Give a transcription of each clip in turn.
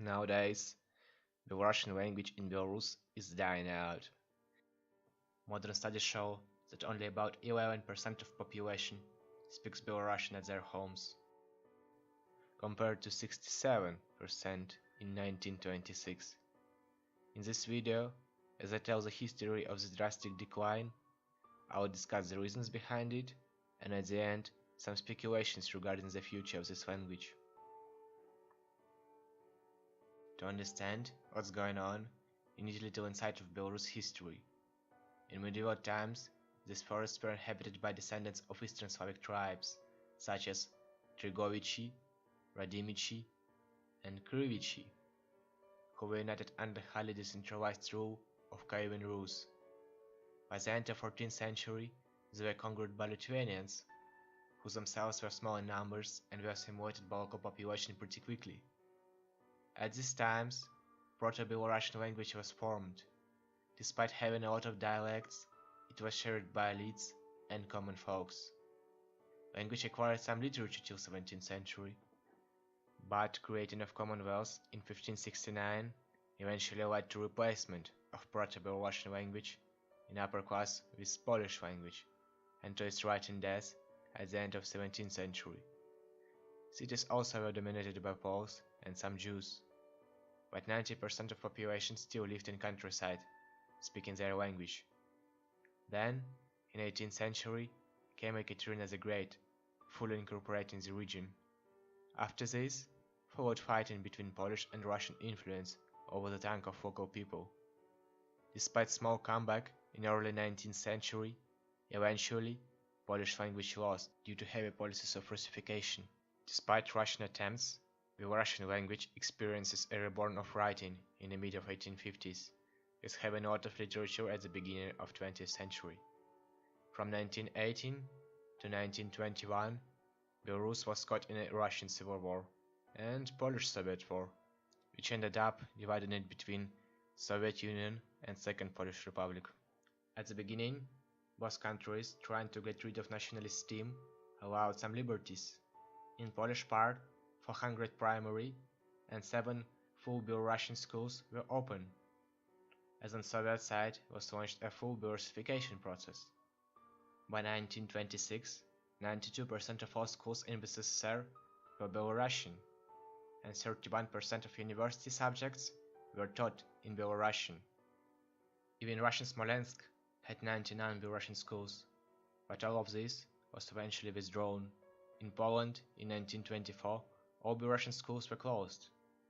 Nowadays, the Russian language in Belarus is dying out. Modern studies show that only about 11% of population speaks Belarusian at their homes, compared to 67% in 1926. In this video, as I tell the history of this drastic decline, I will discuss the reasons behind it, and at the end, some speculations regarding the future of this language. To understand what's going on, you need a little insight of Belarus history. In medieval times, these forests were inhabited by descendants of Eastern Slavic tribes, such as Trigovichi, Radimichi, and Krivichi, who were united under highly decentralized rule of Kievan Rus. By the end of 14th century, they were conquered by Lithuanians, who themselves were small in numbers and were assimilated by local population pretty quickly. At these times, Proto-Belarusian language was formed. Despite having a lot of dialects, it was shared by elites and common folks. Language acquired some literature till 17th century, but creating of Commonwealth in 1569 eventually led to replacement of Proto-Belarusian language in upper class with Polish language, and to its writing death at the end of 17th century. Cities also were dominated by Poles and some Jews, but 90% of population still lived in countryside, speaking their language. Then, in 18th century, came Ekaterina the Great, fully incorporating the region. After this, followed fighting between Polish and Russian influence over the tongue of local people. Despite small comeback in early 19th century, eventually, Polish language lost due to heavy policies of Russification. Despite Russian attempts, the Russian language experiences a reborn of writing in the mid of 1850s, with having a lot of literature at the beginning of 20th century. From 1918 to 1921, Belarus was caught in a Russian Civil War and Polish-Soviet War, which ended up dividing it between Soviet Union and Second Polish Republic. At the beginning, both countries, trying to get rid of nationalist steam, allowed some liberties. In Polish part, 400 primary and 7 full Belarusian schools were open, as on Soviet side was launched a full Belarsification process. By 1926, 92% of all schools in BSSR were Belarusian, and 31% of university subjects were taught in Belarusian. Even Russian Smolensk had 99 Belarusian schools, but all of this was eventually withdrawn. In Poland, in 1924, all Belarusian schools were closed,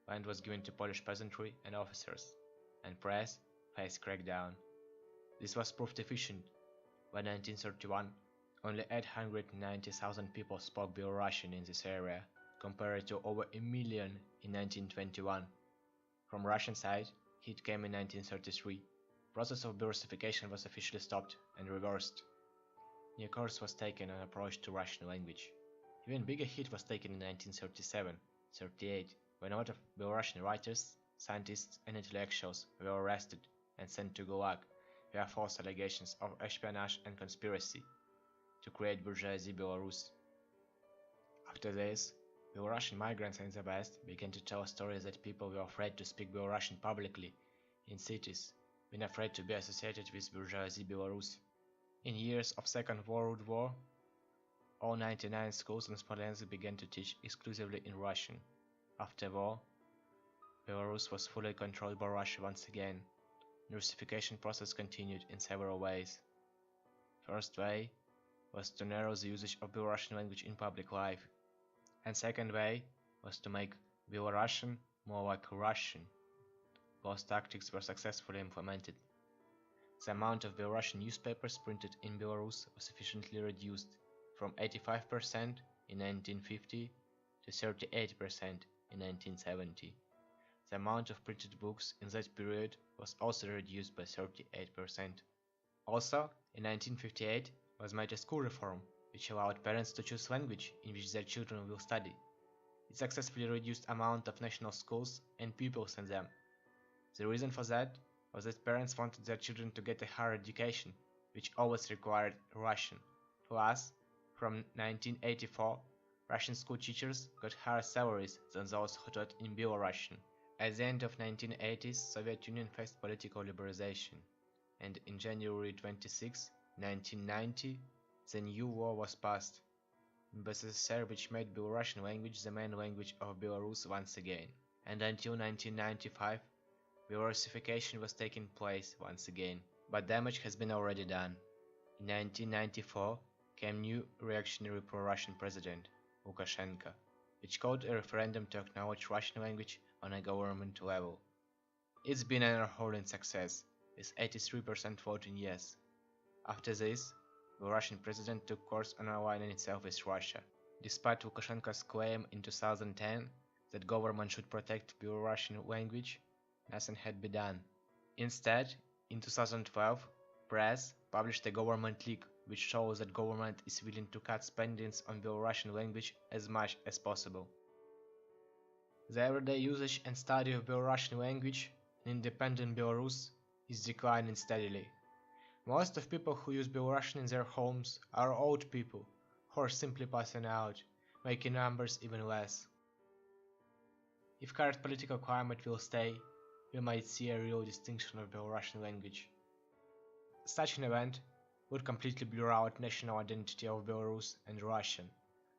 land was given to Polish peasantry and officers, and press faced crackdown. This was proved efficient. By 1931, only 890,000 people spoke Belarusian in this area, compared to over a million in 1921. From Russian side, hit came in 1933. Process of Belarsification was officially stopped and reversed. New course was taken on approach to Russian language. Even bigger hit was taken in 1937-38, when a lot of Belarusian writers, scientists and intellectuals were arrested and sent to Gulag via false allegations of espionage and conspiracy to create bourgeoisie Belarus. After this, Belarusian migrants in the West began to tell stories that people were afraid to speak Belarusian publicly in cities, being afraid to be associated with bourgeoisie Belarus. In years of Second World War, all 99 schools in Smolensk began to teach exclusively in Russian. After war, Belarus was fully controlled by Russia once again. The Russification process continued in several ways. First way was to narrow the usage of Belarusian language in public life, and second way was to make Belarusian more like Russian. Both tactics were successfully implemented. The amount of Belarusian newspapers printed in Belarus was sufficiently reduced from 85% in 1950 to 38% in 1970. The amount of printed books in that period was also reduced by 38%. Also, in 1958 was made a school reform, which allowed parents to choose language in which their children will study. It successfully reduced amount of national schools and pupils in them. The reason for that was that parents wanted their children to get a higher education, which always required Russian. Plus, from 1984, Russian school teachers got higher salaries than those who taught in Belarusian, At the end of 1980s, Soviet Union faced political liberalization, and in January 26, 1990, the new law was passed in BSSR, which made Belarusian language the main language of Belarus once again. And until 1995, Belarusification was taking place once again, but damage has been already done. In 1994 came new reactionary pro-Russian president, Lukashenko, which called a referendum to acknowledge Russian language on a government level. It's been an unholy success, with 83% voting yes. After this, the Russian president took course on aligning itself with Russia, despite Lukashenko's claim in 2010 that government should protect Belarusian language. Nothing had been done. Instead, in 2012, press published a government leak which shows that government is willing to cut spendings on Belarusian language as much as possible. The everyday usage and study of Belarusian language in independent Belarus is declining steadily. Most of people who use Belarusian in their homes are old people who are simply passing out, making numbers even less. If current political climate will stay, we might see a real distinction of Belarusian language. Such an event would completely blur out national identity of Belarus and Russian,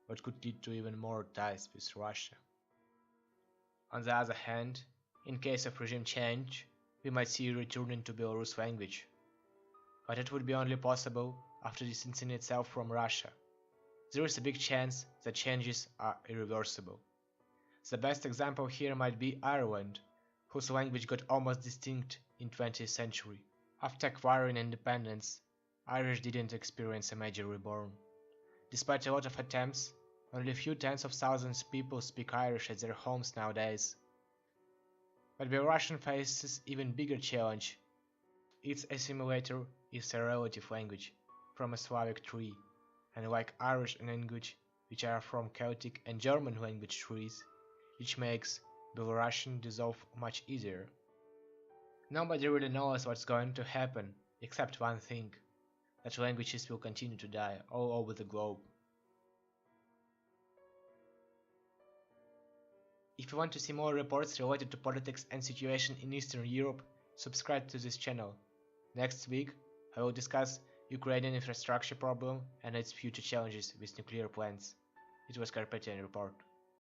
but could lead to even more ties with Russia. On the other hand, in case of regime change, we might see a returning to Belarus language. But it would be only possible after distancing itself from Russia. There is a big chance that changes are irreversible. The best example here might be Ireland, whose language got almost extinct in 20th century. After acquiring independence, Irish didn't experience a major reborn. Despite a lot of attempts, only a few tens of thousands of people speak Irish at their homes nowadays. But Belarusian faces even bigger challenge. Its assimilator is a relative language from a Slavic tree, and like Irish and English, which are from Celtic and German language trees, which makes Belarusian dissolve much easier. Nobody really knows what's going to happen, except one thing, that languages will continue to die all over the globe. If you want to see more reports related to politics and situation in Eastern Europe, subscribe to this channel. Next week, I will discuss Ukrainian infrastructure problem and its future challenges with nuclear plants. It was Carpathian report.